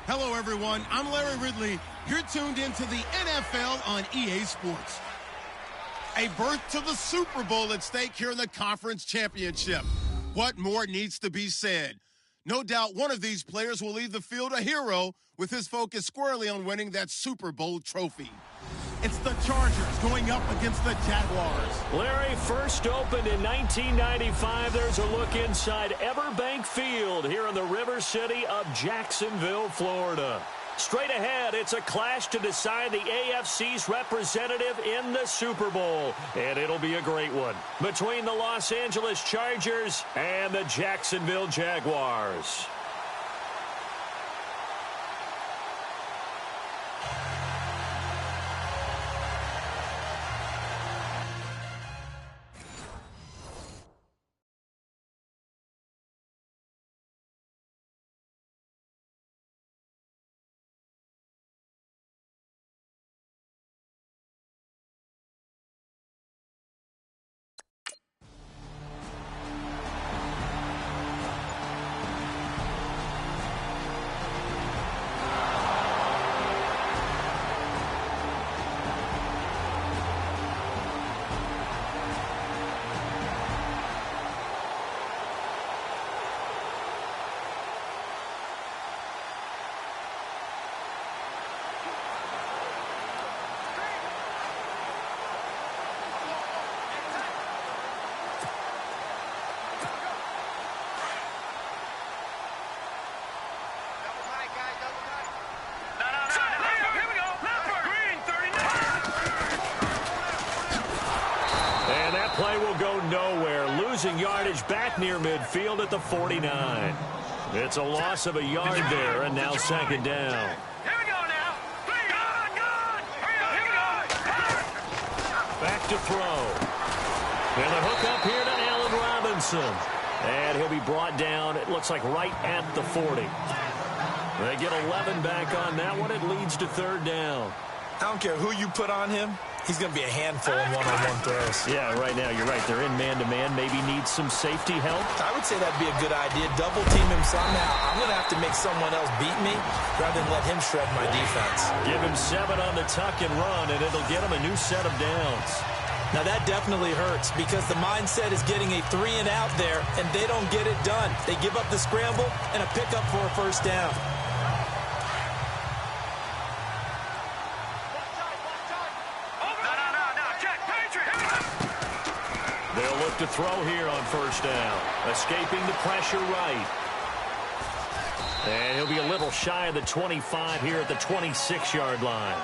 Hello, everyone. I'm Larry Ridley. You're tuned into the NFL on EA Sports. A berth to the Super Bowl at stake here in the Conference Championship. What more needs to be said? No doubt one of these players will leave the field a hero with his focus squarely on winning that Super Bowl trophy. It's the Chargers going up against the Jaguars. Larry, first opened in 1995. There's a look inside Everbank Field here in the River City of Jacksonville, Florida. Straight ahead, it's a clash to decide the AFC's representative in the Super Bowl. And it'll be a great one between the Los Angeles Chargers and the Jacksonville Jaguars. Play will go nowhere, losing yardage back near midfield at the 49. It's a loss of a yard there, and now second down. Here we go now. Good. Here we go. Back to throw. And a hook up here to Allen Robinson. And he'll be brought down, it looks like right at the 40. They get 11 back on that one. It leads to third down. I don't care who you put on him. He's going to be a handful in one-on-one throws. Yeah, right now, you're right. They're in man-to-man. Maybe needs some safety help. I would say that'd be a good idea. Double team him somehow. I'm going to have to make someone else beat me rather than let him shred my defense. Give him 7 on the tuck and run, and it'll get him a new set of downs. Now, that definitely hurts because the mindset is getting a 3-and-out there, and they don't get it done. They give up the scramble and a pickup for a first down. They'll look to throw here on first down. Escaping the pressure right. And he'll be a little shy of the 25 here at the 26-yard line.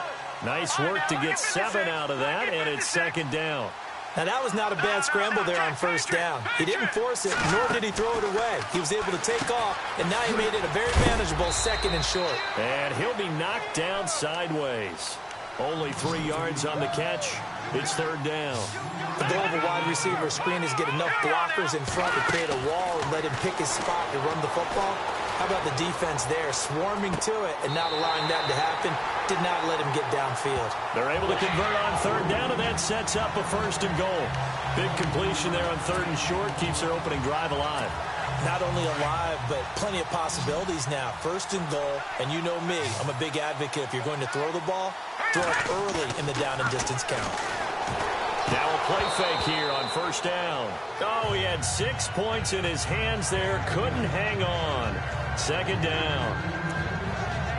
Nice work to get 7 out of that, and it's second down. Now, that was not a bad scramble there on first down. He didn't force it, nor did he throw it away. He was able to take off, and now he made it a very manageable second and short. And he'll be knocked down sideways. Only 3 yards on the catch. It's third down. The goal of a wide receiver screen is get enough blockers in front to create a wall and let him pick his spot to run the football. How about the defense there, swarming to it and not allowing that to happen? Did not let him get downfield. They're able to convert on third down, and that sets up a first and goal. Big completion there on third and short keeps their opening drive alive. Not only alive, but plenty of possibilities now. First and goal, and you know me, I'm a big advocate. If you're going to throw the ball, throw it early in the down and distance count. Now a play fake here on first down. Oh, he had 6 points in his hands there. Couldn't hang on. Second down.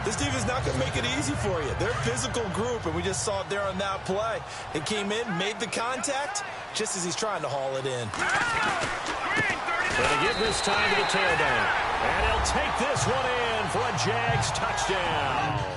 This defense is not going to make it easy for you. They're a physical group, and we just saw it there on that play. It came in, made the contact, just as he's trying to haul it in. Going to give this time to the tailback. And he'll take this one in for a Jags touchdown.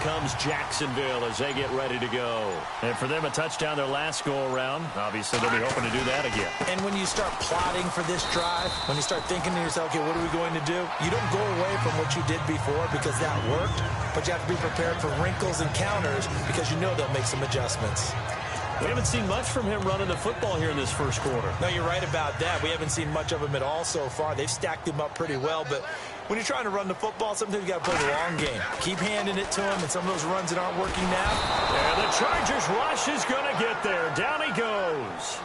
Comes Jacksonville as they get ready to go. And for them, a touchdown their last go-around. Obviously, they'll be hoping to do that again. And when you start plotting for this drive, when you start thinking to yourself, okay, what are we going to do? You don't go away from what you did before because that worked, but you have to be prepared for wrinkles and counters because you know they'll make some adjustments. We haven't seen much from him running the football here in this first quarter. No, you're right about that. We haven't seen much of him at all so far. They've stacked him up pretty well, but when you're trying to run the football, sometimes you got to play the long game. Keep handing it to him, and some of those runs that aren't working now. And the Chargers rush is going to get there. Down he goes.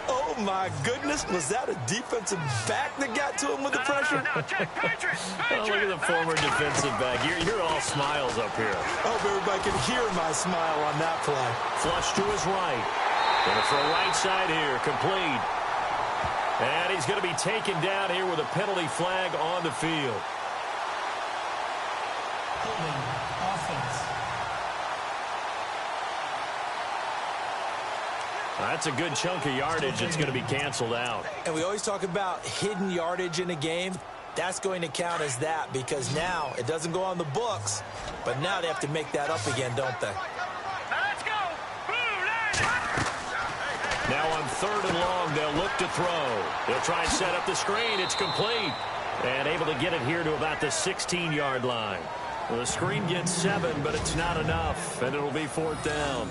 Oh, my goodness. Was that a defensive back that got to him with the pressure? Oh, look at the former defensive back. You're all smiles up here. I hope everybody can hear my smile on that play. Flush to his right. Going to throw right side here. Complete. And he's going to be taken down here with a penalty flag on the field. Offense. That's a good chunk of yardage. It's going to be canceled out. And we always talk about hidden yardage in a game. That's going to count as that because now it doesn't go on the books, but now they have to make that up again, don't they? Let's go. Now on 3rd and long, they'll look to throw. They'll try and set up the screen. It's complete. And able to get it here to about the 16-yard line. Well, the screen gets 7, but it's not enough, and it'll be 4th down.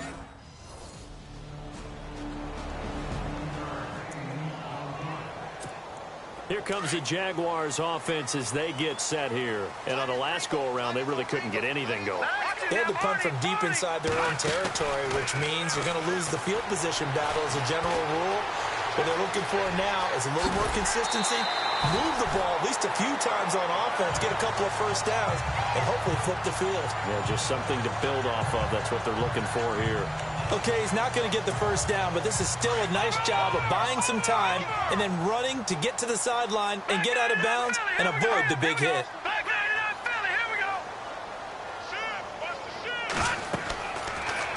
Here comes the Jaguars offense as they get set here. And on the last go-around, they really couldn't get anything going. They had to punt from deep inside their own territory, which means you're going to lose the field position battle as a general rule. What they're looking for now is a little more consistency, move the ball at least a few times on offense, get a couple of first downs, and hopefully flip the field. Yeah, just something to build off of. That's what they're looking for here. Okay, he's not going to get the first down, but this is still a nice job of buying some time and then running to get to the sideline and get out of bounds and avoid the big hit.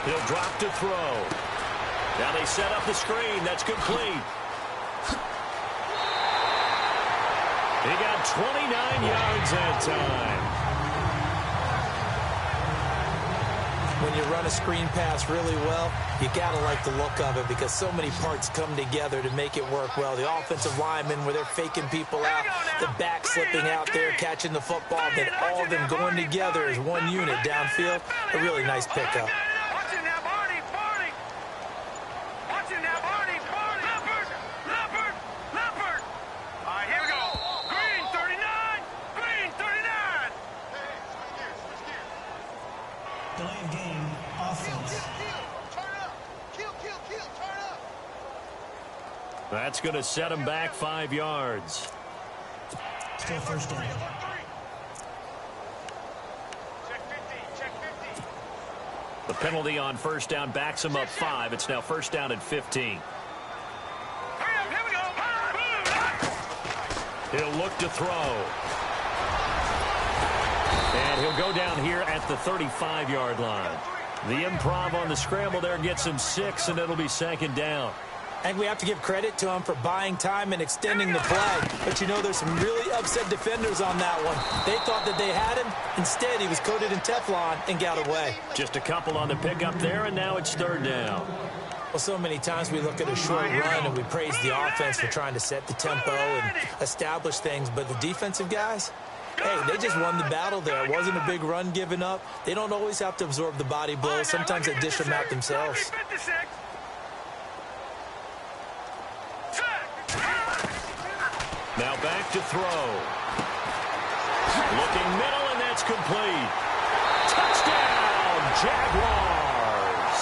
He'll drop to throw. Now they set up the screen. That's complete. He got 29 yards that time. When you run a screen pass really well, you got to like the look of it because so many parts come together to make it work well. The offensive linemen where they're faking people out, the back slipping out there, catching the football, then all of them going together as one unit downfield. A really nice pickup. Delay of game, offense. That's going to set him back 5 yards. Still first down. The penalty on first down backs him up 5. It's now first down and 15. He'll look to throw. And he'll go down here at the 35-yard line. The improv on the scramble there gets him 6, and it'll be 2nd down. And we have to give credit to him for buying time and extending the play. But, you know, there's some really upset defenders on that one. They thought that they had him. Instead, he was coated in Teflon and got away. Just a couple on the pickup there, and now it's 3rd down. Well, so many times we look at a short run and we praise the offense for trying to set the tempo and establish things. But the defensive guys, hey, they just won the battle there. It wasn't a big run given up. They don't always have to absorb the body blows. Sometimes they dish them out themselves. Now back to throw. Looking middle, and that's complete. Touchdown, Jaguars.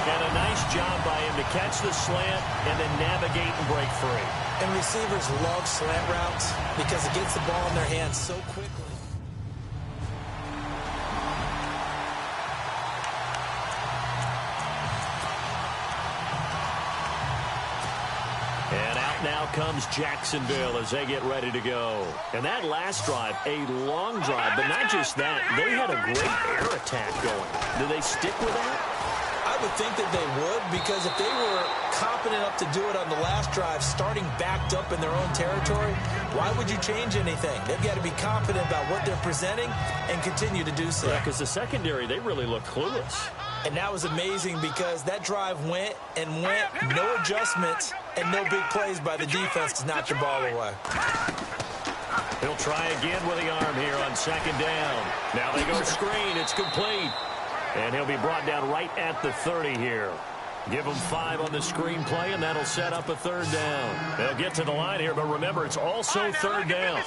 And a nice job by him to catch the slant and then navigate and break free. And receivers love slant routes because it gets the ball in their hands so quickly. And out now comes Jacksonville as they get ready to go. And that last drive, a long drive, but not just that. They had a great air attack going. Do they stick with that? I would think that they would, because if they were confident enough to do it on the last drive, starting backed up in their own territory, why would you change anything? They've got to be confident about what they're presenting and continue to do so. Yeah, because the secondary, they really looked clueless. And that was amazing because that drive went and went, no adjustments and no big plays by the defense to knock the ball away. He'll try again with the arm here on second down. Now they go screen. It's complete. And he'll be brought down right at the 30 here. Give him 5 on the screen play, and that'll set up a third down. They'll get to the line here, but remember, it's also third down.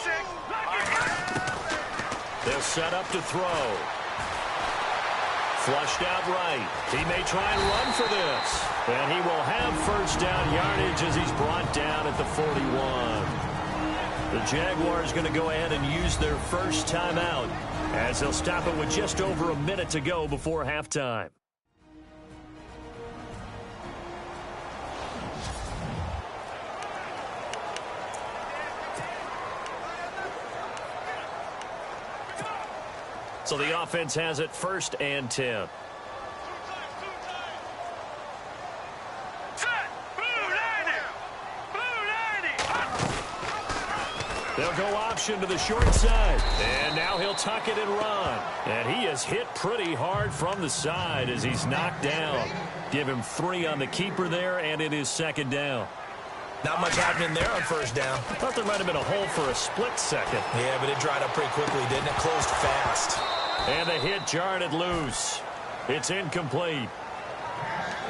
They'll set up to throw. Flushed out right. He may try and run for this. And he will have first down yardage as he's brought down at the 41. The Jaguars going to go ahead and use their first timeout as they'll stop it with just over a minute to go before halftime. So the offense has it 1st and 10. They'll go option to the short side. And now he'll tuck it and run. And he is hit pretty hard from the side as he's knocked down. Give him 3 on the keeper there, and it is 2nd down. Not much happening there on first down. I thought there might have been a hole for a split second. Yeah, but it dried up pretty quickly, didn't it? Closed fast. And the hit jarred it loose. It's incomplete.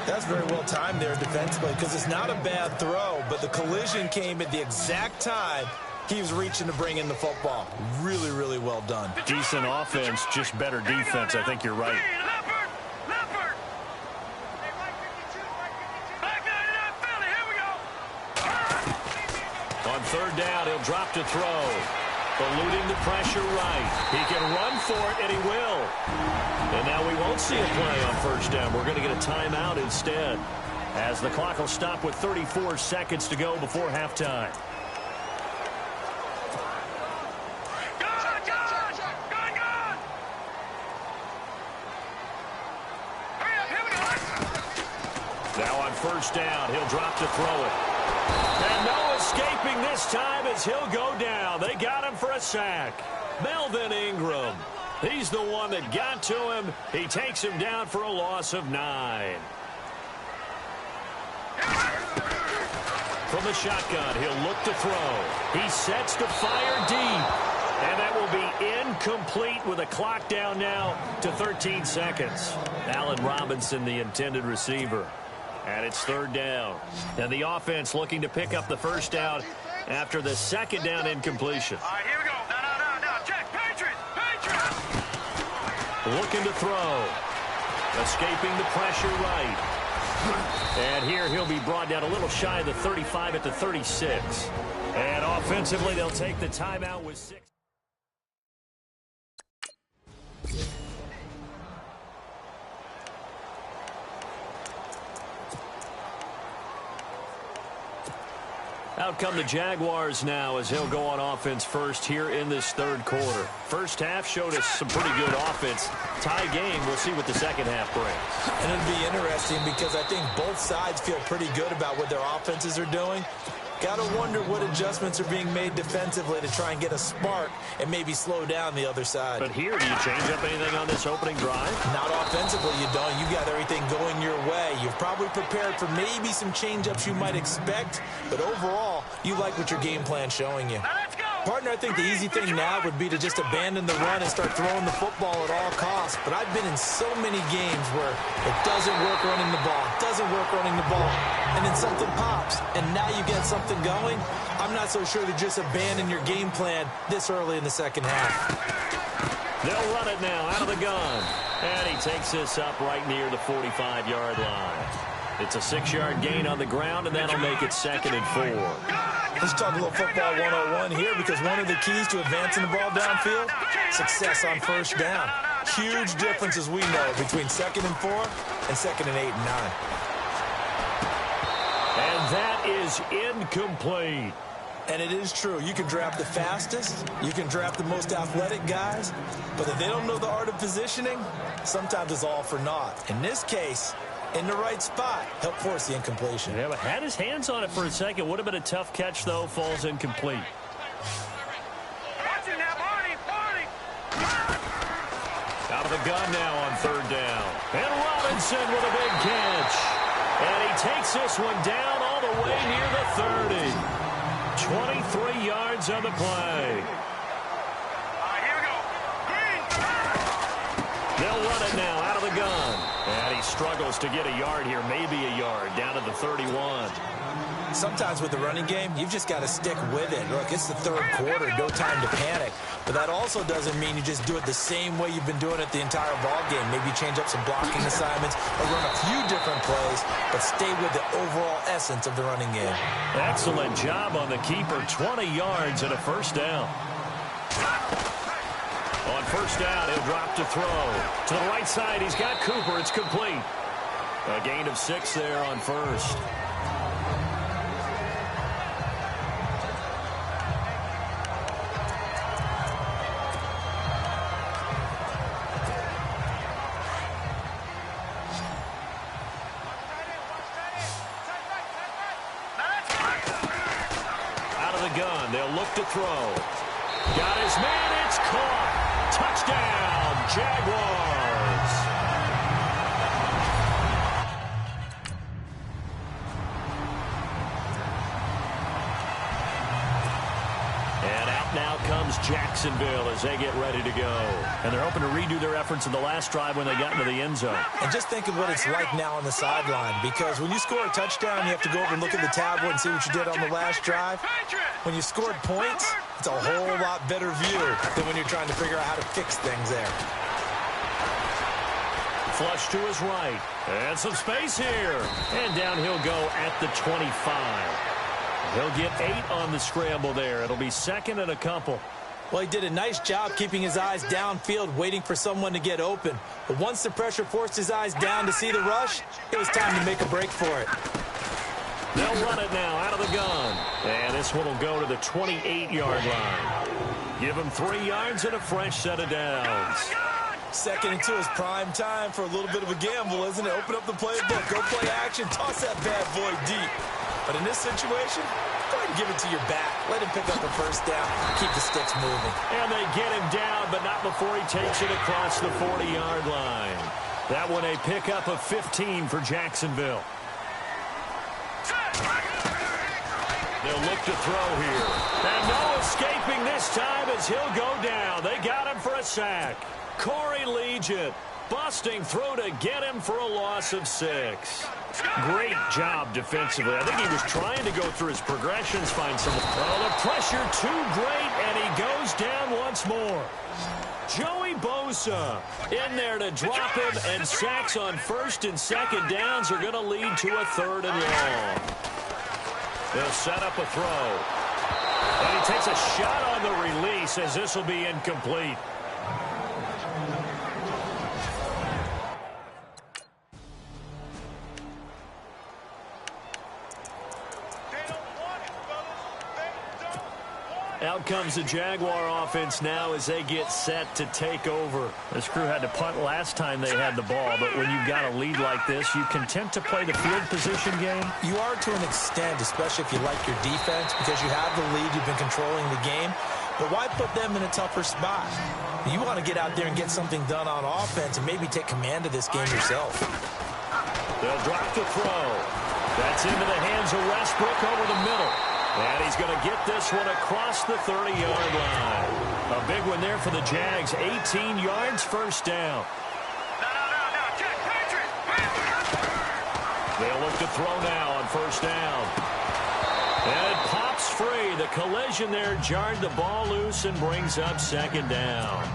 That's very well timed there defensively because it's not a bad throw, but the collision came at the exact time he was reaching to bring in the football. Really, really well done. Decent offense, just better defense. I think you're right. On third down, he'll drop to throw. Eluding the pressure right. He can run for it, and he will. And now we won't see a play on first down. We're going to get a timeout instead, as the clock will stop with 34 seconds to go before halftime. Now on first down, he'll drop to throw it. And no escaping this time as he'll go down. They got him for a sack. Melvin Ingram. He's the one that got to him. He takes him down for a loss of 9. From the shotgun, he'll look to throw. He sets to fire deep. And that will be incomplete with a clock down now to 13 seconds. Allen Robinson, the intended receiver. And it's third down. And the offense looking to pick up the first down after the second down incompletion. All right, here we go. No. Check. Patriots. Looking to throw. Escaping the pressure right. And here he'll be brought down a little shy of the 35 at the 36. And offensively, they'll take the timeout with 6. Out come the Jaguars now as he'll go on offense first here in this third quarter. First half showed us some pretty good offense. Tie game, we'll see what the second half brings. And it'll be interesting because I think both sides feel pretty good about what their offenses are doing. Got to wonder what adjustments are being made defensively to try and get a spark and maybe slow down the other side. But here, do you change up anything on this opening drive? Not offensively, you don't. You got everything going your way. You've probably prepared for maybe some change-ups you might expect, but overall, you like what your game plan's showing you. Partner, I think the easy thing now would be to just abandon the run and start throwing the football at all costs. But I've been in so many games where it doesn't work running the ball, and then something pops, and now you get something going. I'm not so sure to just abandon your game plan this early in the second half. They'll run it now out of the gun. And he takes this up right near the 45-yard line. It's a 6-yard gain on the ground, and that'll make it 2nd and 4. Let's talk a little football 101 here because one of the keys to advancing the ball downfield, success on first down. Huge difference, as we know, between 2nd and 4 and 2nd and 8 and 9. And that is incomplete. And it is true. You can draft the fastest. You can draft the most athletic guys. But if they don't know the art of positioning, sometimes it's all for naught. In this case, in the right spot, help force the incompletion. Yeah, but had his hands on it for a second. Would have been a tough catch, though. Falls incomplete. Out of the gun now on third down. And Robinson with a big catch. And he takes this one down all the way near the 30. 23 yards on the play. They'll run it now out of the gun. And he struggles to get a yard here, maybe a yard, down to the 31. Sometimes with the running game, you've just got to stick with it. Look, it's the third quarter, no time to panic. But that also doesn't mean you just do it the same way you've been doing it the entire ball game. Maybe change up some blocking assignments or run a few different plays, but stay with the overall essence of the running game. Excellent job on the keeper. 20 yards and a first down. On first down, he'll drop to throw. To the right side, he's got Cooper. It's complete. A gain of 6 there on first. Gun. They'll look to throw. Got his man. It's caught. Touchdown, Jaguars. And out now comes Jacksonville as they get ready to go. And they're hoping to redo their efforts in the last drive when they got into the end zone. And just think of what it's like now on the sideline, because when you score a touchdown, you have to go over and look at the tablet and see what you did on the last drive. When you scored points, it's a whole lot better view than when you're trying to figure out how to fix things there. Flush to his right. And some space here. And down he'll go at the 25. He'll get 8 on the scramble there. It'll be second and a couple. Well, he did a nice job keeping his eyes downfield, waiting for someone to get open. But once the pressure forced his eyes down to see the rush, it was time to make a break for it. They'll run it now out of the gun. And this one will go to the 28-yard line. Give him 3 yards and a fresh set of downs. Second and 2 is prime time for a little bit of a gamble, isn't it? Open up the playbook, go play action, toss that bad boy deep. But in this situation, go ahead and give it to your back. Let him pick up a first down. Keep the sticks moving. And they get him down, but not before he takes it across the 40-yard line. That one a pickup of 15 for Jacksonville. They'll look to throw here. And no escaping this time as he'll go down. They got him for a sack. Corey Legion busting through to get him for a loss of 6. Great job defensively. I think he was trying to go through his progressions, find some. Oh, the pressure too great, and he goes down once more. Joey Bosa in there to drop him, and sacks on first and second downs are going to lead to a third and long. They'll set up a throw. And he takes a shot on the release as this will be incomplete. Out comes the Jaguar offense now as they get set to take over. This crew had to punt last time they had the ball, but when you've got a lead like this, you content to play the field position game? You are to an extent, especially if you like your defense, because you have the lead, you've been controlling the game. But why put them in a tougher spot? You want to get out there and get something done on offense and maybe take command of this game yourself. They'll drop the throw. That's into the hands of Westbrook over the middle. And he's going to get this one across the 30-yard line. A big one there for the Jags. 18 yards, first down. They'll look to throw now on first down. And it pops free. The collision there jarred the ball loose and brings up second down.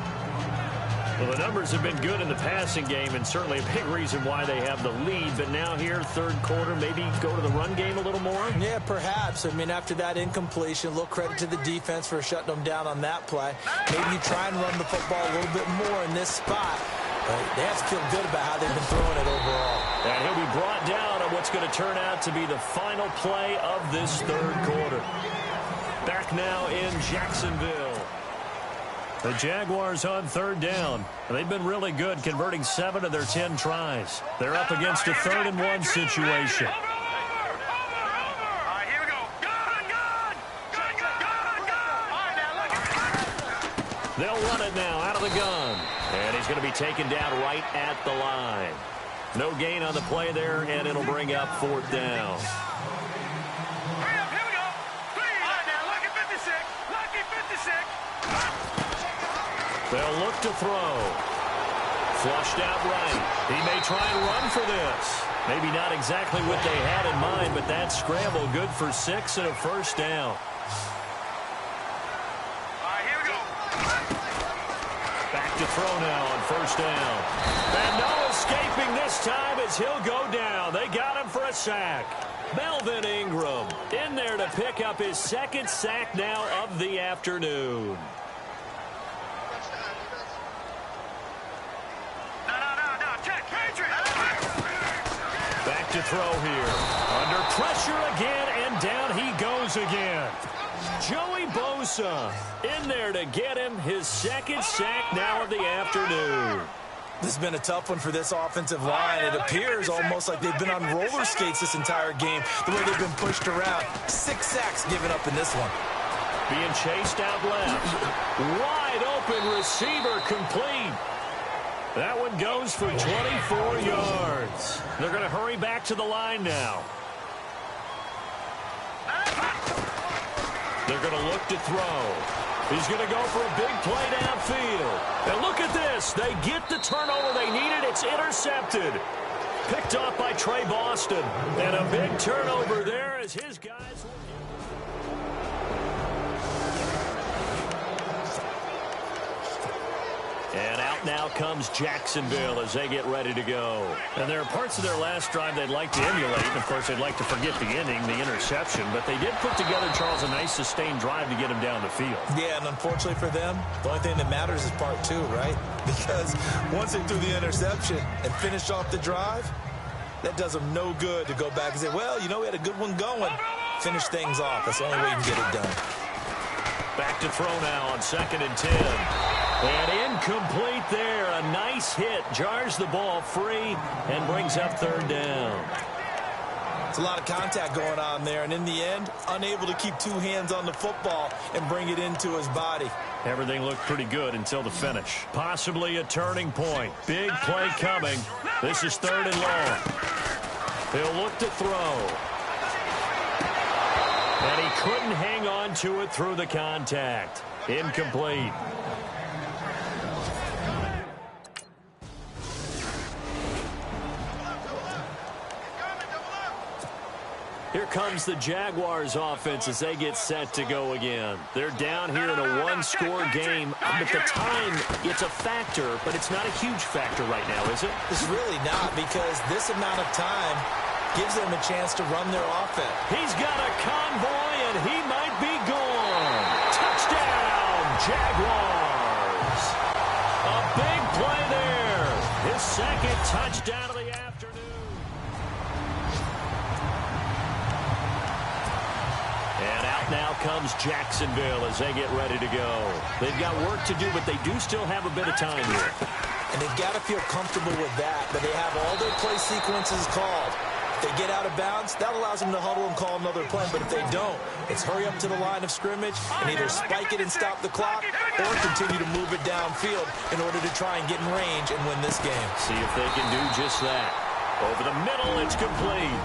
Well, the numbers have been good in the passing game, and certainly a big reason why they have the lead. But now here, third quarter, maybe go to the run game a little more? Yeah, perhaps. I mean, after that incompletion, a little credit to the defense for shutting them down on that play. Maybe you try and run the football a little bit more in this spot. But they have to feel good about how they've been throwing it overall. And he'll be brought down on what's going to turn out to be the final play of this third quarter. Back now in Jacksonville. The Jaguars on third down. They've been really good, converting 7 of their 10 tries. They're up against a 3rd-and-1 situation. They'll run it now out of the gun. And he's going to be taken down right at the line. No gain on the play there, and it'll bring up 4th down. They'll look to throw. Flushed out right. He may try and run for this. Maybe not exactly what they had in mind, but that scramble good for 6 and a first down. Here we go. Back to throw now on first down. And no escaping this time as he'll go down. They got him for a sack. Melvin Ingram in there to pick up his second sack now of the afternoon. No, check. Back to throw here. Under pressure again, and down he goes again. Joey Bosa in there to get him his second sack now of the afternoon. This has been a tough one for this offensive line. It appears almost like they've been on roller skates this entire game, the way they've been pushed around. 6 sacks given up in this one. Being chased out left. Wide open receiver complete. That one goes for 24 yards. They're going to hurry back to the line now. They're going to look to throw. He's going to go for a big play downfield. And look at this. They get the turnover they needed. It's intercepted. Picked off by Trey Boston. And a big turnover there as his guys... And out now comes Jacksonville as they get ready to go. And there are parts of their last drive they'd like to emulate. And of course, they'd like to forget the ending, the interception. But they did put together, Charles, a nice sustained drive to get him down the field. Yeah, and unfortunately for them, the only thing that matters is part 2, right? Because once they threw the interception and finished off the drive, that does them no good to go back and say, well, you know, we had a good one going. Finish things off. That's the only way you can get it done. Back to throw now on 2nd and 10. And incomplete there. A nice hit. Jars the ball free and brings up 3rd down. It's a lot of contact going on there. And in the end, unable to keep 2 hands on the football and bring it into his body. Everything looked pretty good until the finish. Possibly a turning point. Big play coming. This is 3rd and long. He'll look to throw. And he couldn't hang on to it through the contact. Incomplete. Here comes the Jaguars offense as they get set to go again. They're down here in a 1-score game. But the time, it's a factor, but it's not a huge factor right now, is it? It's really not, because this amount of time gives them a chance to run their offense. He's got a convoy, and he might be gone. Touchdown, Jaguars. A big play there. His second touchdown of the afternoon. And out now comes Jacksonville as they get ready to go. They've got work to do, but they do still have a bit of time here. And they've got to feel comfortable with that, but they have all their play sequences called. If they get out of bounds, that allows them to huddle and call another play. But if they don't, it's hurry up to the line of scrimmage and either spike it and stop the clock or continue to move it downfield in order to try and get in range and win this game. See if they can do just that. Over the middle, it's complete.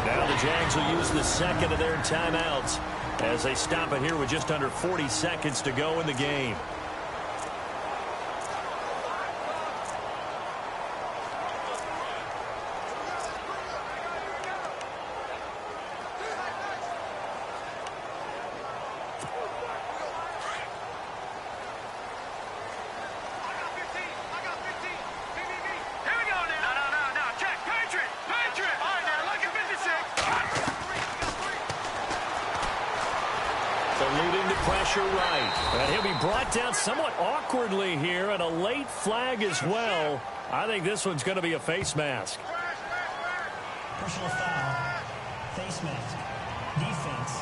Now the Jags will use the second of their timeouts as they stop it here with just under 40 seconds to go in the game. And he'll be brought down somewhat awkwardly here, and a late flag as well. I think this one's going to be a face mask. Personal foul. Face mask. Defense.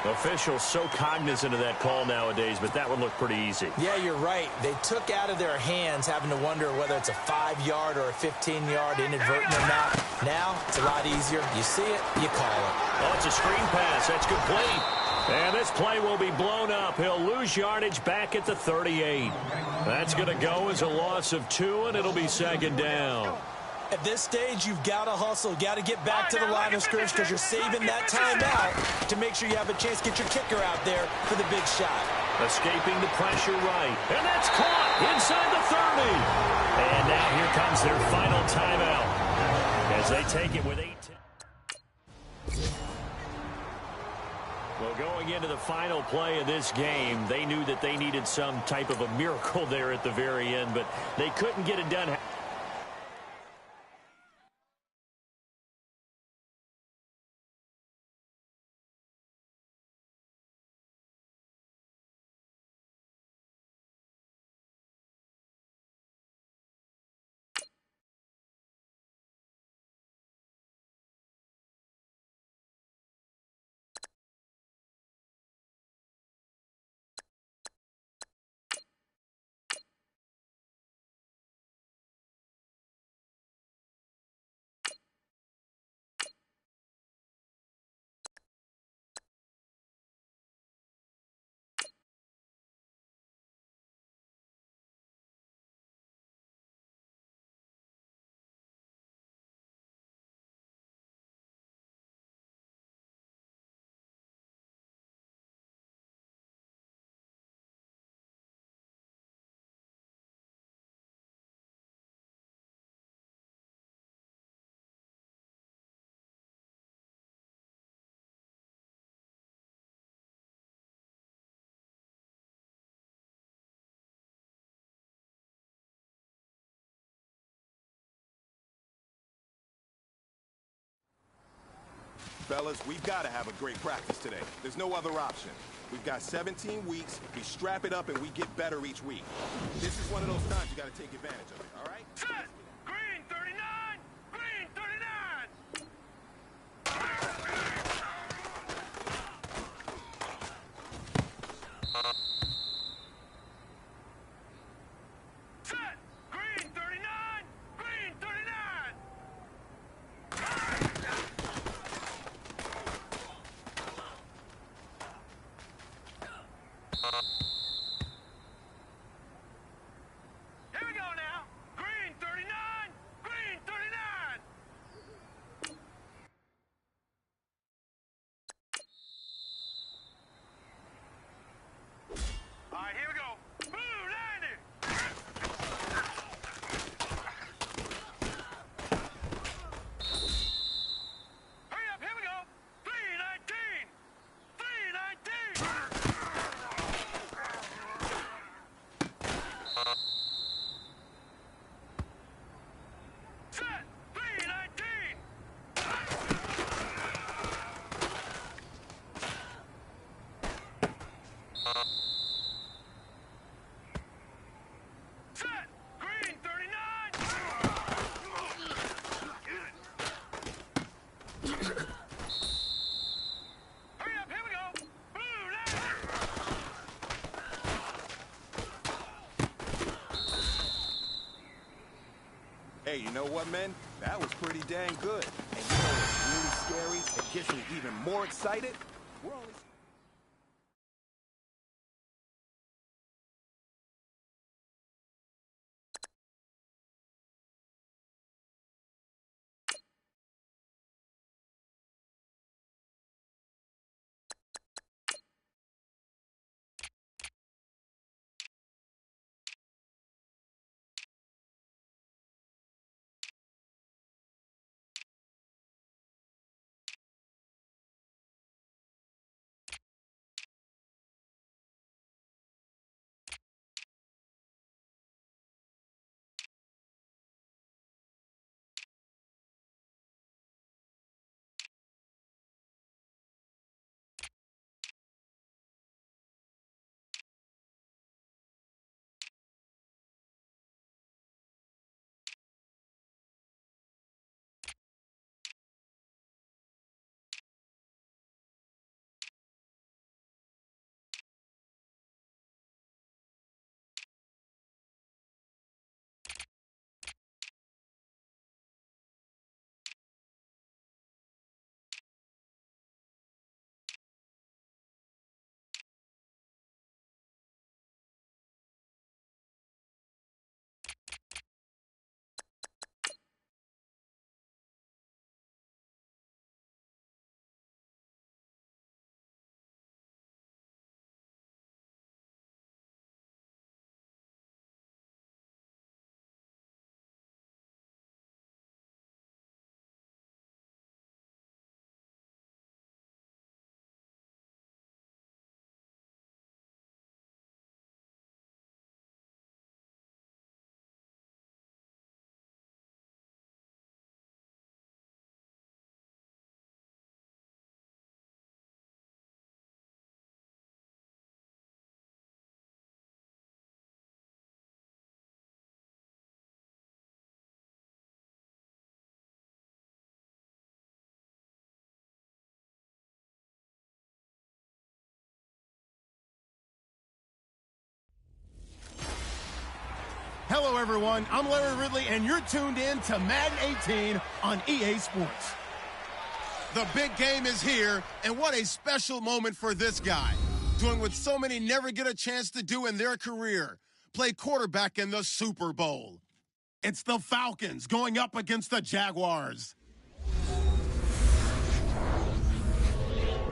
Officials so cognizant of that call nowadays, but that one looked pretty easy. Yeah, you're right. They took out of their hands having to wonder whether it's a 5-yard or a 15-yard inadvertent or not. Now, it's a lot easier. You see it, you call it. Oh, it's a screen pass. That's complete. And this play will be blown up. He'll lose yardage back at the 38. That's going to go as a loss of 2, and it'll be 2nd down. At this stage, you've got to hustle. Got to get back to the line of scrimmage because you're saving that timeout to make sure you have a chance to get your kicker out there for the big shot. Escaping the pressure right. And that's caught inside the 30. And now here comes their final timeout as they take it with 8-10. Well, going into the final play of this game, they knew that they needed some type of a miracle there at the very end, but they couldn't get it done. Fellas, we've got to have a great practice today. There's no other option. We've got 17 weeks. We strap it up and we get better each week. This is one of those times you got to take advantage of it, all right? Set! Green 39! Green 39! Set! Green 39! Green 39! Here we go now. Green 39. Green 39. All right, here we go. Blue 90. Hurry up, here we go. 319. 319. Set! 319! Set! Green 39! Hurry up, here we go! Blue 90! Hey, you know what, men? That was pretty dang good. And you know what's really scary? It gets me even more excited? We're only... Hello, everyone. I'm Larry Ridley, and you're tuned in to Madden 18 on EA Sports. The big game is here, and what a special moment for this guy. Doing what so many never get a chance to do in their career. Play quarterback in the Super Bowl. It's the Falcons going up against the Jaguars.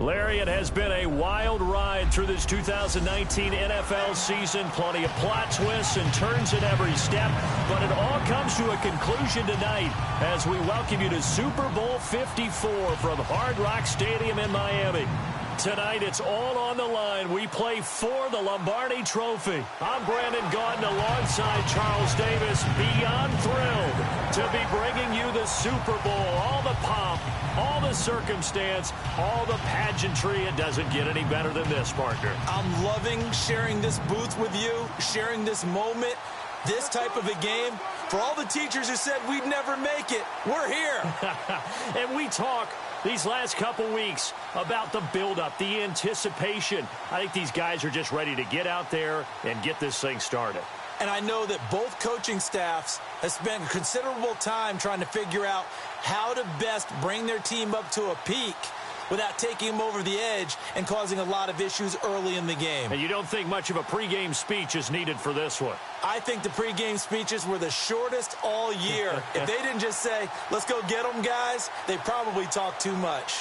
Larry, it has been a wild ride through this 2019 NFL season. Plenty of plot twists and turns at every step. But it all comes to a conclusion tonight as we welcome you to Super Bowl 54 from Hard Rock Stadium in Miami. Tonight, it's all on the line. We play for the Lombardi Trophy. I'm Brandon Gaudin alongside Charles Davis. Beyond thrilled to be bringing you the Super Bowl. All the pomp, all the circumstance, all the pageantry. It doesn't get any better than this, partner. I'm loving sharing this booth with you, sharing this moment, this type of a game. For all the teachers who said we'd never make it, we're here. And we talk these last couple weeks about the buildup, the anticipation. I think these guys are just ready to get out there and get this thing started. And I know that both coaching staffs have spent considerable time trying to figure out how to best bring their team up to a peak without taking them over the edge and causing a lot of issues early in the game. And you don't think much of a pregame speech is needed for this one? I think the pregame speeches were the shortest all year. If they didn't just say, let's go get them, guys, they probably talked too much.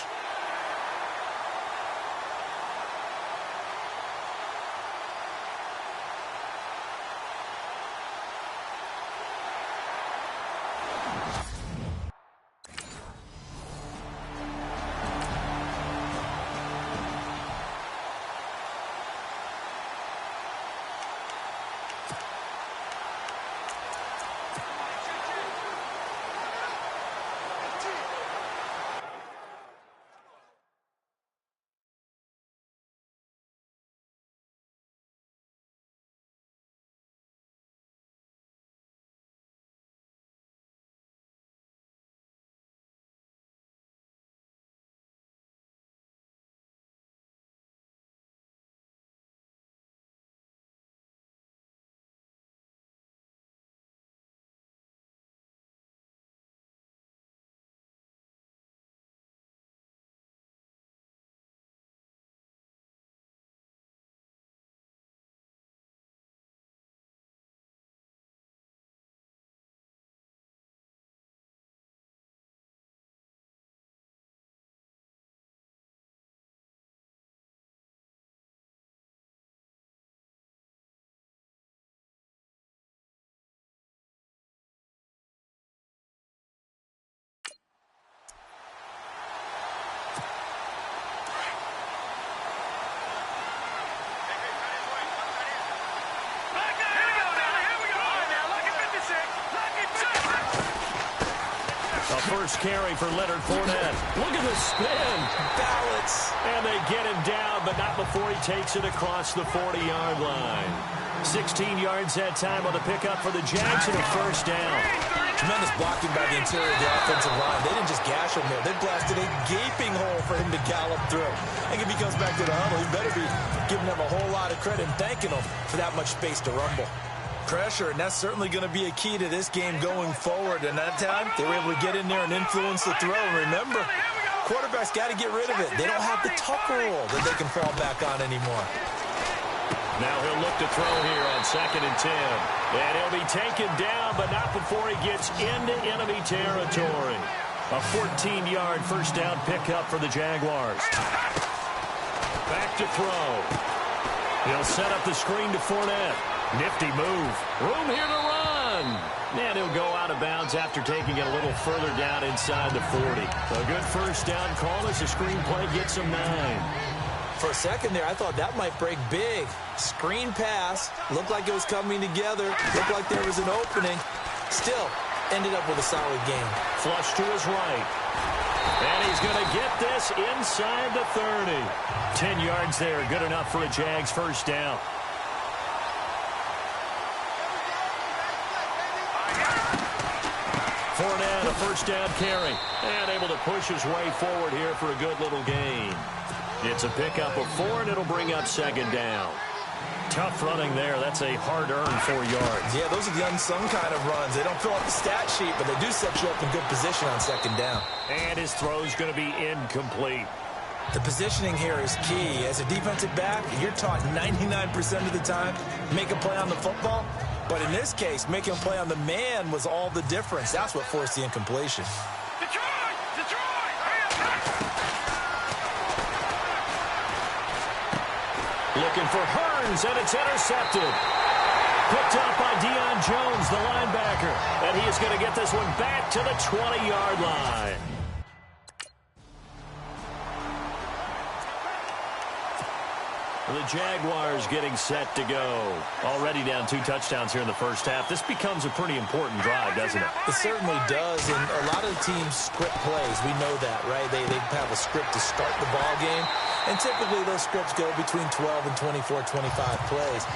First carry for Leonard Fournette. Look at the spin. Balance. And they get him down, but not before he takes it across the 40-yard line. 16 yards that time on the pickup for the Jags and a first down. Tremendous blocking by the interior of the offensive line. They didn't just gash him there. They blasted a gaping hole for him to gallop through. I think if he comes back to the huddle, he better be giving them a whole lot of credit and thanking them for that much space to rumble. Pressure, and that's certainly going to be a key to this game going forward. And that time, they were able to get in there and influence the throw. And remember, quarterbacks got to get rid of it. They don't have the tuck rule that they can fall back on anymore. Now he'll look to throw here on 2nd and 10. And he'll be taken down, but not before he gets into enemy territory. A 14-yard first down pickup for the Jaguars. Back to throw. He'll set up the screen to Fournette. Nifty move. Room here to run. And he'll go out of bounds after taking it a little further down inside the 40. A good first down call as the screenplay gets him 9. For a second there, I thought that might break big. Screen pass. Looked like it was coming together. Looked like there was an opening. Still, ended up with a solid game. Flush to his right. And he's going to get this inside the 30. 10 yards there. Good enough for a Jags first down. Fournette, a first down carry, and able to push his way forward here for a good little gain. It's a pickup of 4, and it'll bring up 2nd down. Tough running there. That's a hard-earned 4 yards. Yeah, those are the unsung kind of runs. They don't fill up the stat sheet, but they do set you up in good position on second down. And his throw's going to be incomplete. The positioning here is key. As a defensive back, you're taught 99% of the time, make a play on the football. But in this case, making a play on the man was all the difference. That's what forced the incompletion. Looking for Hearns, and it's intercepted. Picked up by Deion Jones, the linebacker. And he is going to get this one back to the 20-yard line. The Jaguars getting set to go. Already down 2 touchdowns here in the first half. This becomes a pretty important drive, doesn't it? It certainly does, and a lot of the teams script plays. We know that, right? They have a script to start the ball game, and typically those scripts go between 12 and 24, 25 plays.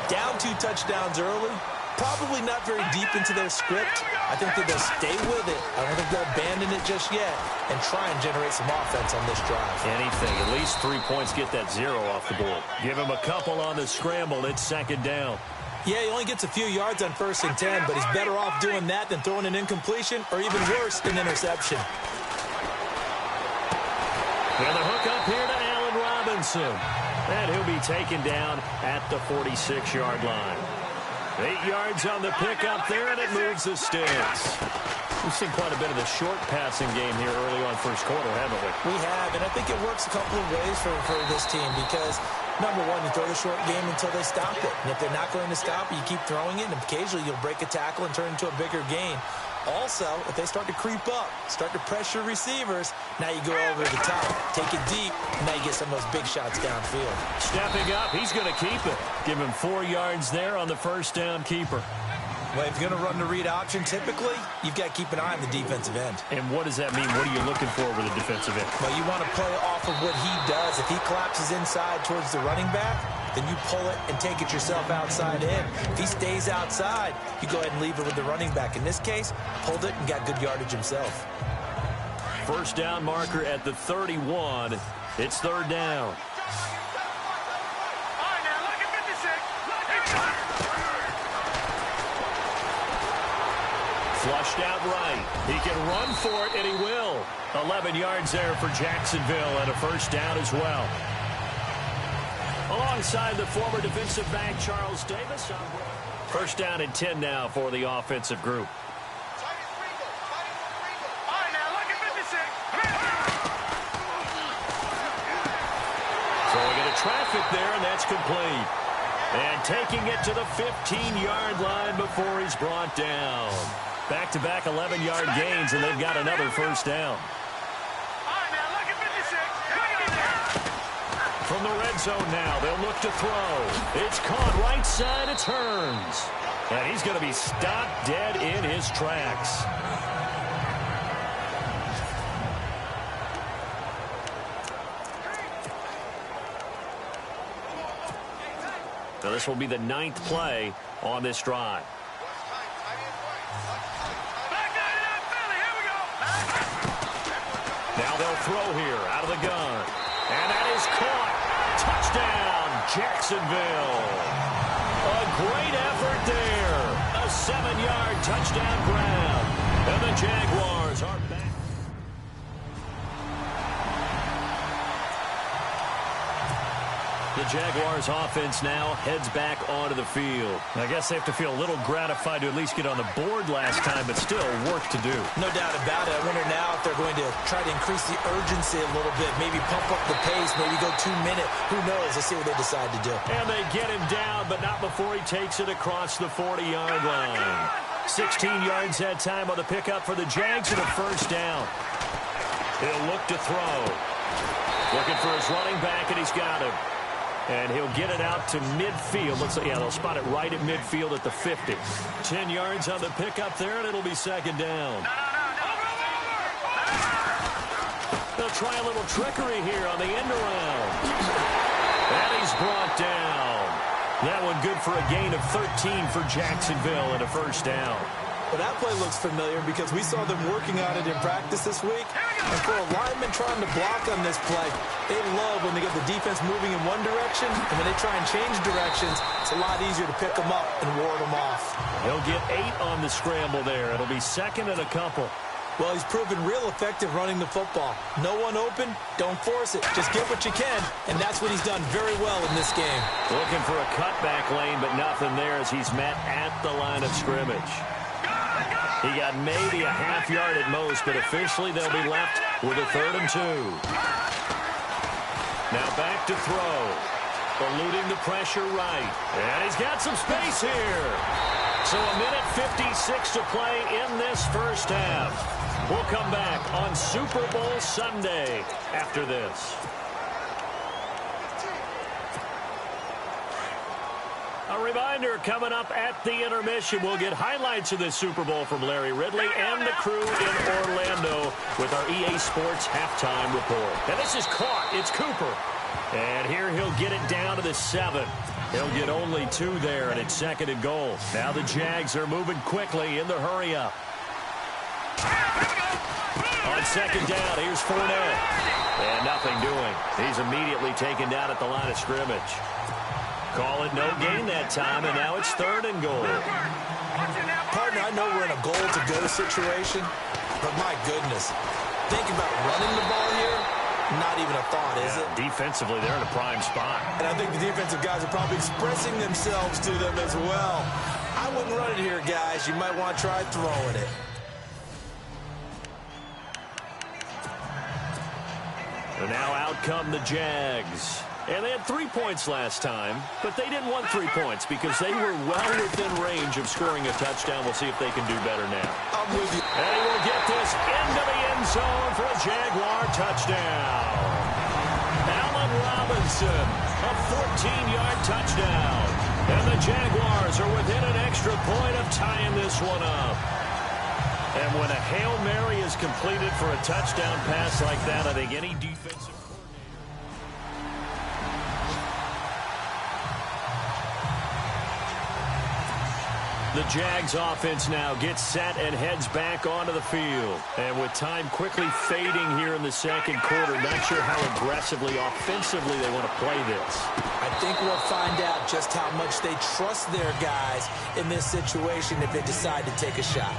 Down 2 touchdowns early, probably not very deep into their script. I think that they'll stay with it. I don't think they'll abandon it just yet and try and generate some offense on this drive. Anything. At least 3 points, get that 0 off the board. Give him a couple on the scramble. It's second down. Yeah, he only gets a few yards on 1st and 10, but he's better off doing that than throwing an incompletion or even worse, an interception. And the hook up here to Allen Robinson. And he'll be taken down at the 46-yard line. 8 yards on the pickup there, and it moves the sticks. We've seen quite a bit of the short passing game here early on first quarter, haven't we? We have, and I think it works a couple of ways for this team because, number one, you throw the short game until they stop it. And if they're not going to stop it, you keep throwing it, and occasionally you'll break a tackle and turn it into a bigger gain. Also, if they start to creep up, start to pressure receivers, now you go over the top, take it deep, and now you get some of those big shots downfield. Stepping up, he's going to keep it. Give him 4 yards there on the first down keeper. Well, if you're going to run the read option, typically, you've got to keep an eye on the defensive end. And what does that mean? What are you looking for with the defensive end? Well, you want to play off of what he does. If he collapses inside towards the running back, then you pull it and take it yourself outside in. If he stays outside, you go ahead and leave it with the running back. In this case, pulled it and got good yardage himself. First down marker at the 31. It's third down. Flushed out right. He can run for it, and he will. 11 yards there for Jacksonville, and a first down as well. Alongside the former defensive back, Charles Davis. First down and 10 now for the offensive group. So we get a traffic there, and that's complete. And taking it to the 15-yard line before he's brought down. Back-to-back 11-yard gains, and they've got another first down. From the red zone now, they'll look to throw. It's caught right side, it turns. And he's going to be stopped dead in his tracks. Now this will be the 9th play on this drive. Now they'll throw here out of the gun. And that is caught. Touchdown, Jacksonville. A great effort there. A 7-yard touchdown grab. And the Jaguars are back. The Jaguars offense now heads back onto the field. I guess they have to feel a little gratified to at least get on the board last time, but still work to do. No doubt about it. I wonder now if they're going to try to increase the urgency a little bit, maybe pump up the pace, maybe go 2-minute. Who knows? Let's see what they decide to do. And they get him down, but not before he takes it across the 40-yard line. 16 yards that time on the pickup for the Jags and a first down. He'll look to throw. Looking for his running back, and he's got him. And he'll get it out to midfield. Looks like, yeah, they'll spot it right at midfield at the 50. 10 yards on the pickup there, and it'll be second down. They'll try a little trickery here on the end around. And he's brought down. That one good for a gain of 13 for Jacksonville and a first down. Well, that play looks familiar because we saw them working on it in practice this week. And for a lineman trying to block on this play, they love when they get the defense moving in one direction, and when they try and change directions, it's a lot easier to pick them up and ward them off. He'll get 8 on the scramble there. It'll be second and a couple. Well, he's proven real effective running the football. No one open, don't force it. Just get what you can, and that's what he's done very well in this game. Looking for a cutback lane, but nothing there as he's met at the line of scrimmage. He got maybe a half yard at most, but officially they'll be left with a 3rd and 2. Now back to throw. Eluding the pressure right. And he's got some space here. So a minute 56 to play in this first half. We'll come back on Super Bowl Sunday after this. A reminder, coming up at the intermission, we'll get highlights of this Super Bowl from Larry Ridley and the crew in Orlando with our EA Sports halftime report. And this is caught. It's Cooper. And here he'll get it down to the 7. He'll get only 2 there, and it's 2nd and goal. Now the Jags are moving quickly in the hurry-up. On 2nd down, here's Fournette. And nothing doing. He's immediately taken down at the line of scrimmage. Call it no gain that time, and now it's 3rd and goal. Partner, I know we're in a goal-to-go situation, but my goodness, think about running the ball here. Not even a thought, is it? Defensively, they're in a prime spot. And I think the defensive guys are probably expressing themselves to them as well. I wouldn't run it here, guys. You might want to try throwing it. And now out come the Jags. And they had 3 points last time, but they didn't want 3 points because they were well within range of scoring a touchdown. We'll see if they can do better now. I'm with you. And he will get this into the end zone for a Jaguar touchdown. Allen Robinson, a 14-yard touchdown. And the Jaguars are within an extra point of tying this one up. And when a Hail Mary is completed for a touchdown pass like that, I think any defensive... The Jags offense now gets set and heads back onto the field. And with time quickly fading here in the 2nd quarter, not sure how aggressively, offensively they want to play this. I think we'll find out just how much they trust their guys in this situation if they decide to take a shot.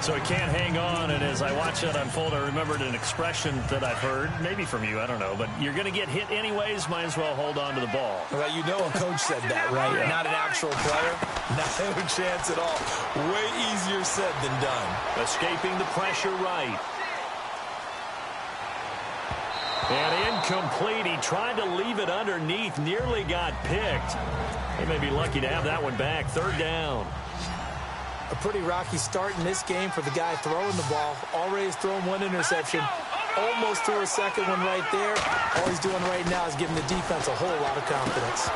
So he can't hang on, and as I watch that unfold, I remembered an expression that I've heard, maybe from you, I don't know, but you're going to get hit anyways, might as well hold on to the ball. Well, you know a coach said that, right? Yeah. Not an actual player. No chance at all. Way easier said than done. Escaping the pressure right. And incomplete. He tried to leave it underneath, nearly got picked. He may be lucky to have that one back. 3rd down. A pretty rocky start in this game for the guy throwing the ball. Already has thrown 1 interception. Almost threw a 2nd one right there. All he's doing right now is giving the defense a whole lot of confidence.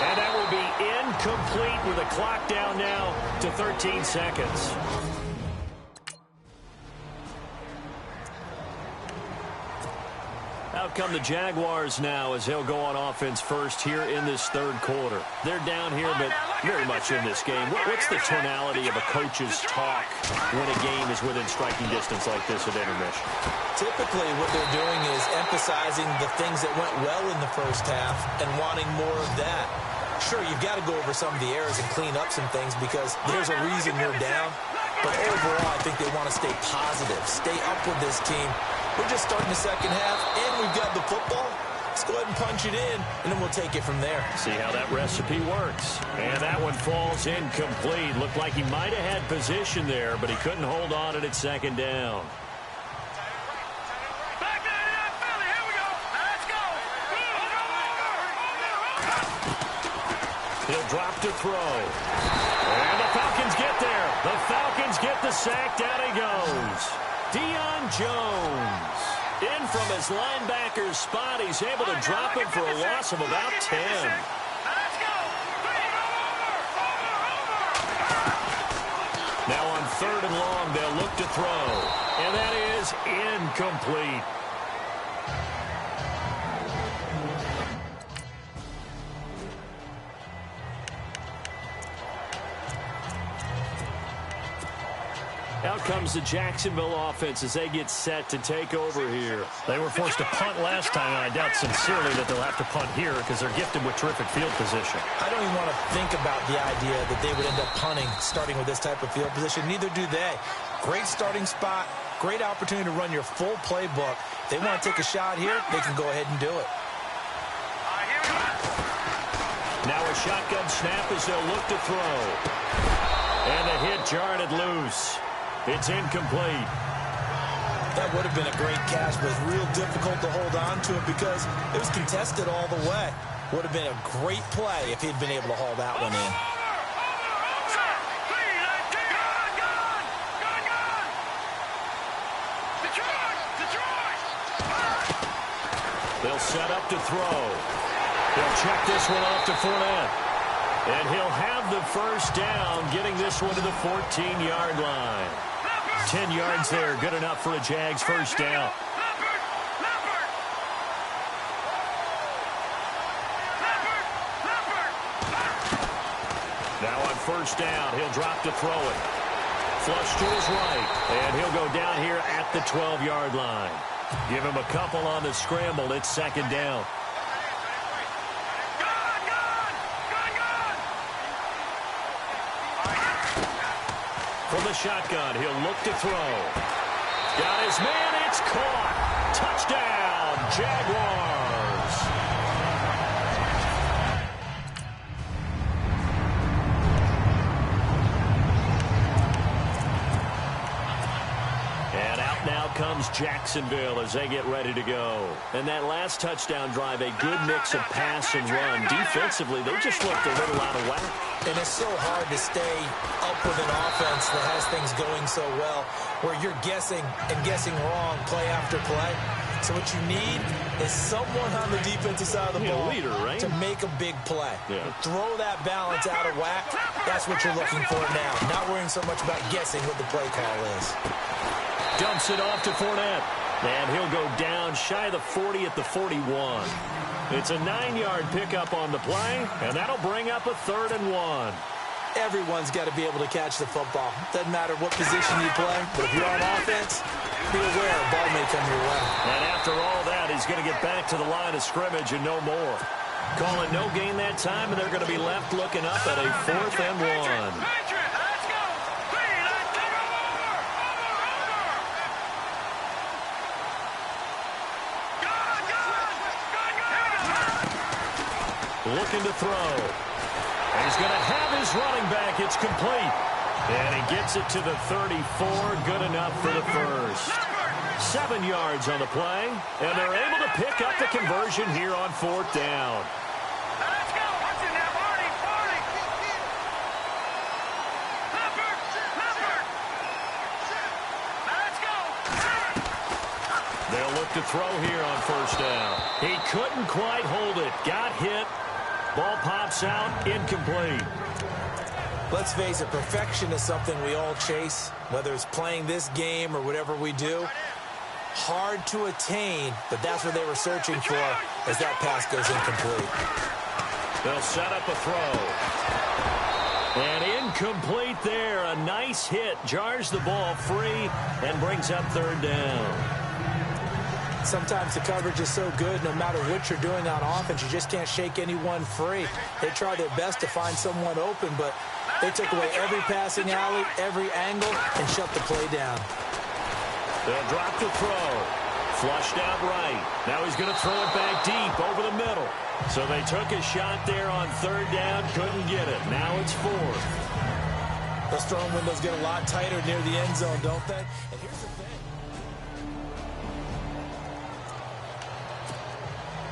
And that will be incomplete with the clock down now to 13 seconds. Out come the Jaguars now as they'll go on offense first here in this 3rd quarter. They're down here, but very much in this game. What's the tonality of a coach's talk when a game is within striking distance like this at intermission? Typically, what they're doing is emphasizing the things that went well in the first half and wanting more of that. Sure, you've got to go over some of the errors and clean up some things because there's a reason you're down. But overall, I think they want to stay positive, stay up with this team. We're just starting the 2nd half, and we've got the football. Let's go ahead and punch it in, and then we'll take it from there. See how that recipe works. And that one falls incomplete. Looked like he might have had position there, but he couldn't hold on to it at 2nd down. Back to the Philly. Here we go. Let's go. He'll drop to throw. And the Falcons get there. The Falcons get the sack. Down he goes. Deion Jones. In from his linebacker's spot. He's able to drop him for a loss of about 10. Let's go. Now on 3rd and long, they'll look to throw. And that is incomplete. Out comes the Jacksonville offense as they get set to take over here. They were forced to punt last time, and I doubt sincerely that they'll have to punt here because they're gifted with terrific field position. I don't even want to think about the idea that they would end up punting starting with this type of field position. Neither do they. Great starting spot, great opportunity to run your full playbook. If they want to take a shot here, they can go ahead and do it. Now a shotgun snap as they'll look to throw. And the hit jarred it loose. It's incomplete. That would have been a great catch, but it's real difficult to hold on to it because it was contested all the way. Would have been a great play if he'd been able to haul that one in. They'll set up to throw. They'll check this one off to Fournette. And he'll have the first down, getting this one to the 14-yard line. 10 yards there, good enough for a Jags first down. Now on first down, he'll drop to throw it. Flush to his right, and he'll go down here at the 12-yard line. Give him a couple on the scramble. It's second down. From the shotgun, he'll look to throw. Got his man, it's caught. Touchdown, Jaguars. And out now comes Jacksonville as they get ready to go. And that last touchdown drive, a good mix of pass and run. Defensively, they just looked a little out of whack. And it's so hard to stay up with an offense that has things going so well, where you're guessing and guessing wrong play after play. So what you need is someone on the defensive side of the ball leader, right? to make a big play. Yeah. Throw that balance out of whack. That's what you're looking for now. Not worrying so much about guessing what the play call is. Dumps it off to Fournette. And he'll go down shy of the 40 at the 41. It's a 9-yard pickup on the play, and that'll bring up a 3rd and 1. Everyone's got to be able to catch the football. Doesn't matter what position you play, but if you're on offense, be aware a ball may come your way. And after all that, he's going to get back to the line of scrimmage and no more. Calling no gain that time, and they're going to be left looking up at a 4th and 1. Looking to throw. And he's going to have his running back. It's complete. And he gets it to the 34. Good enough for the first. 7 yards on the play. And they're able to pick up the conversion here on 4th down. Let's go. What's in that 40? Let's go. They'll look to throw here on first down. He couldn't quite hold it. Got hit. Ball pops out, incomplete. Let's face it, perfection is something we all chase, whether it's playing this game or whatever we do. Hard to attain, but that's what they were searching for as that pass goes incomplete. They'll set up a throw. And incomplete there. A nice hit. Jars the ball free and brings up 3rd down. Sometimes the coverage is so good, no matter what you're doing on offense, you just can't shake anyone free. They try their best to find someone open, but they took away every passing alley, every angle, and shut the play down. They'll drop the throw. Flushed out right. Now he's going to throw it back deep over the middle. So they took a shot there on 3rd down, couldn't get it. Now it's 4th. Those throwing windows get a lot tighter near the end zone, don't they? And here's the thing.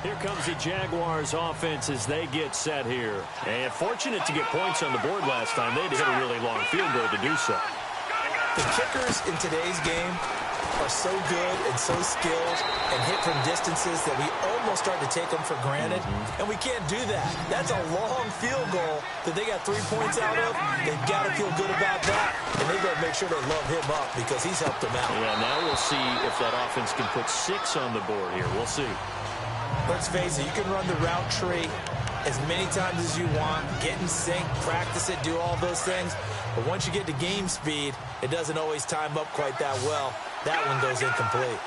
Here comes the Jaguars offense as they get set here. And fortunate to get points on the board last time. They had to hit a really long field goal to do so. The kickers in today's game are so good and so skilled and hit from distances that we almost start to take them for granted. And we can't do that. That's a long field goal that they got 3 points out of. They've got to feel good about that. And they've got to make sure they love him up because he's helped them out. Yeah, now we'll see if that offense can put 6 on the board here. We'll see. Let's face it, you can run the route tree as many times as you want, get in sync, practice it, do all those things. But once you get to game speed, it doesn't always time up quite that well. That one goes incomplete.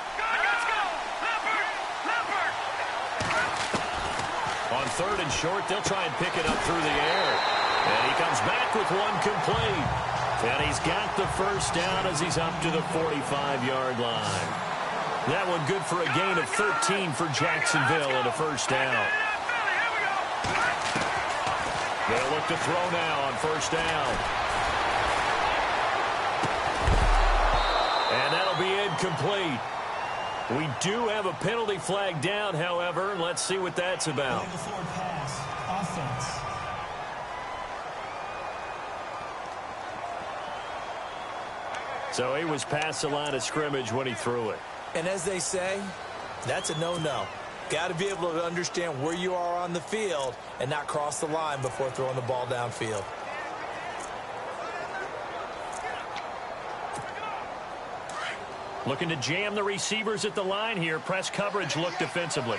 On 3rd and short, they'll try and pick it up through the air. And he comes back with one complete. And he's got the first down as he's up to the 45-yard line. That one good for a gain of 13 for Jacksonville and a first down. They'll look to throw now on first down. And that'll be incomplete. We do have a penalty flag down, however. Let's see what that's about. Forward pass, offense. So he was past the line of scrimmage when he threw it. And as they say, that's a no-no. Got to be able to understand where you are on the field and not cross the line before throwing the ball downfield. Looking to jam the receivers at the line here. Press coverage look defensively.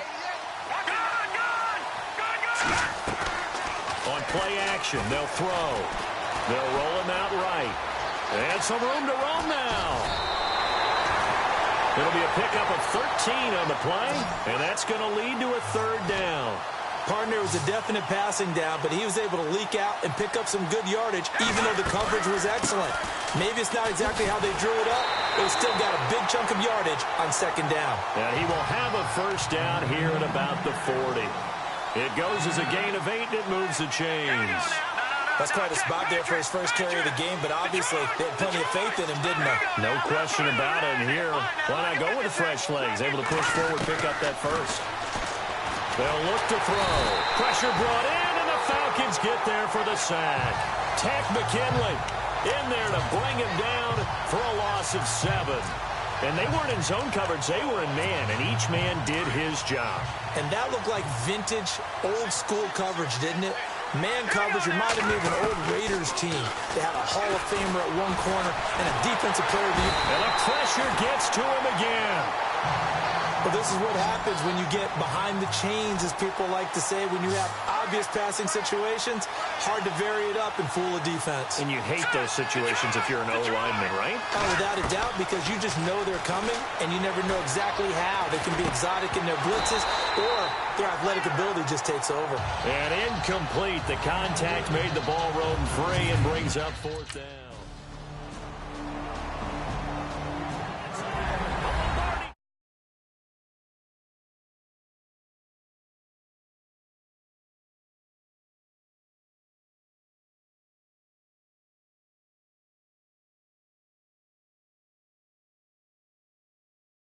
On play action, they'll throw. They'll roll him out right. And some room to roam now. It'll be a pickup of 13 on the play, and that's going to lead to a 3rd down. Partner was a definite passing down, but he was able to leak out and pick up some good yardage, even though the coverage was excellent. Maybe it's not exactly how they drew it up, but he still got a big chunk of yardage on 2nd down. And he will have a first down here at about the 40. It goes as a gain of 8, and it moves the chains. That's quite a spot there for his first carry of the game, but obviously they had plenty of faith in him, didn't they? No question about it. And here, why not go with the fresh legs? Able to push forward, pick up that first. They'll look to throw. Pressure brought in, and the Falcons get there for the sack. Tack McKinley in there to bring him down for a loss of 7. And they weren't in zone coverage. They were in man, and each man did his job. And that looked like vintage, old-school coverage, didn't it? Man coverage reminded me of an old Raiders team. They had a Hall of Famer at one corner and a defensive player of the year. And the pressure gets to him again. But this is what happens when you get behind the chains, as people like to say. When you have obvious passing situations, hard to vary it up and fool a defense. And you hate those situations if you're an O-lineman, right? Oh, without a doubt, because you just know they're coming, and you never know exactly how. They can be exotic in their blitzes, or their athletic ability just takes over. And incomplete. The contact made the ball roam free and brings up 4th down.